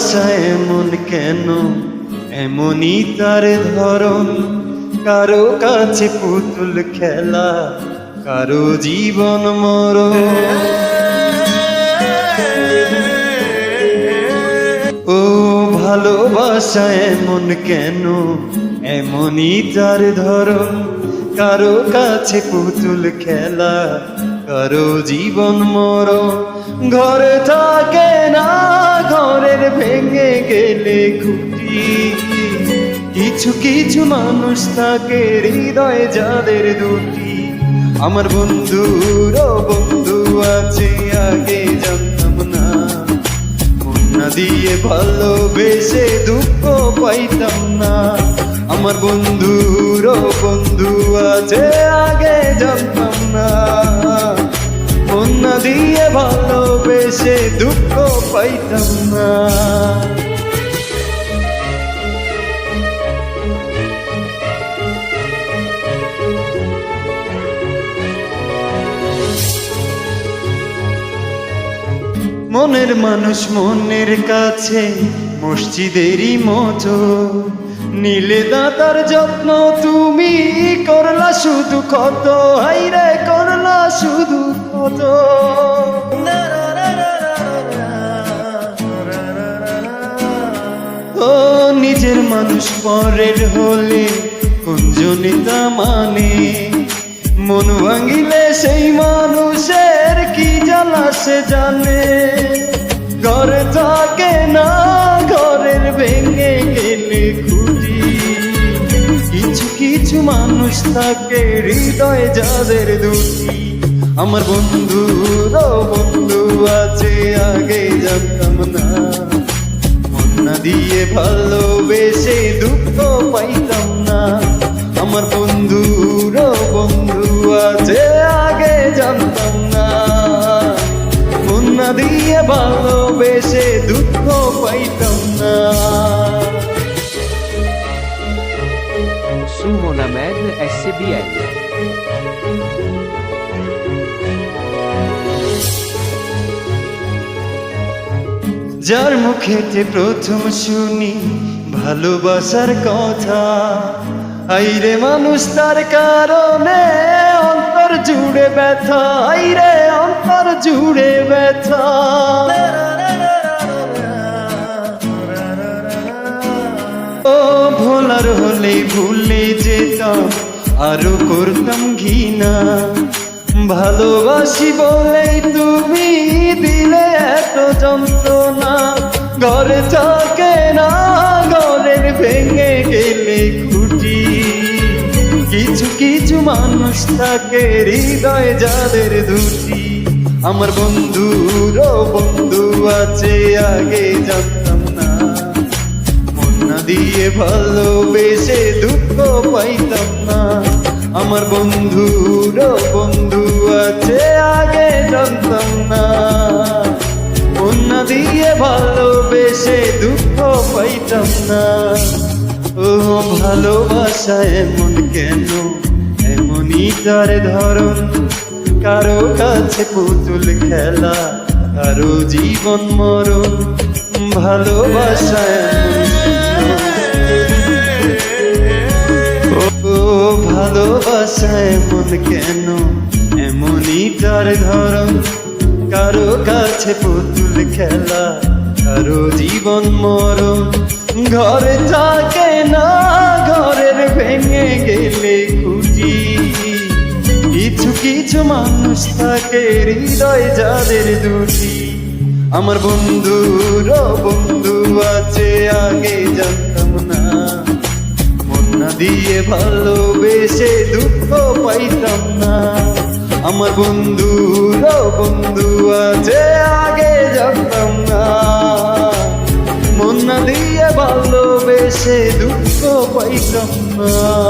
ভালোবাসা এমন কেন, এমনই তার ধরন। কারো কাছে পুতুল খেলা, কারো জীবন মরণ। ও ভালোবাসা এমন কেন, এমনই তার ধরন। কারো কাছে পুতুল খেলা, কারো জীবন মরণ। ঘরে থাকে না, ঘরের ভেঙে গেলে খুঁটি। কিছু কিছু মানুষ থাকে হৃদয়ে যাদের দুটি। আমার বন্ধুর বন্ধু আছে, আগে জানতাম না। মন না দিয়ে ভালোবেসে দুঃখ পাইতাম না। আমার বন্ধুর বন্ধু আছে, আগে জানতাম না। মন না দিয়ে ভালোবেসে দুঃখ পাইতাম না। মনের মানুষ মনের কাছে মসজিদেরই মতো। নীলে দাতার যত্ন তুমি করলা শুধু কত, হাইরে করলা শুধু কত। ও নিজের মানুষ পরের হলে কুঞ্জনিতা মানে। মন ভাঙিলে সেই মানুষের কি জ্বালা সে জানে। ঘরে থাকে না, ঘরের ভেঙে গেলে খুঁটি। কিছু কিছু মানুষ থাকে হৃদয় যাদের দুটি। আমার বন্ধুর বন্ধু আছে, আগে জানতাম না। মন না দিয়ে ভালোবেসে দুঃখ পাইতাম না। আমার বন্ধুর বন্ধু আছে, আগে জানতাম না। মন না দিয়ে ভালোবেসে দুঃখ পাইতাম না। Sumo Named SBL. যার মুখেতে প্রথম শুনি ভালোবাসার কথা, আইরে মানুষ তার কারণে অন্তর জুড়ে ব্যথা। আইরে অন্তর জুড়ে ব্যথা। ও ভোলার হলে ভুলে যেতাম, আরো করতাম ঘৃণা। ভালোবাসি বলেই তুমি দিলে এত যন্ত্রণা। ঘরে থাকে না, ঘরের ভেঙে গেলে খুঁটি। কিছু কিছু মানুষ থাকে হৃদয় যাদের দুটি। আমার বন্ধুর বন্ধু আছে, আগে জানতাম না। মন না দিয়ে ভালোবেসে দুঃখ পাইতাম না। আমার বন্ধুর বন্ধু আছে, আগে জানতাম না। মন না দিয়ে ভালোবেসে দুঃখ পাইতাম না। ও ভালোবাসা এমন কেন, এমনই তার ধরন। কারো কাছে পুতুল খেলা, কারো জীবন মরণ। ভালোবাসা ভালোবাসা এমন কেন, এমনই তার ধরন। কারো কাছে পুতুল খেলা, কারো জীবন মরণ। ঘরে থাকে না, ঘরের ভেঙে গেলে খুঁটি। কিছু কিছু মানুষ থাকে হৃদয় যাদের দুটি। আমার বন্ধুর বন্ধু আছে, আগে জানতাম না। মন না দিয়ে ভালোবেসে দুঃখ পাইতাম না। আমার বন্ধুর বন্ধু আছে, আগে জানতাম না। মন না দিয়ে ভালোবেসে দুঃখ পাইতাম না।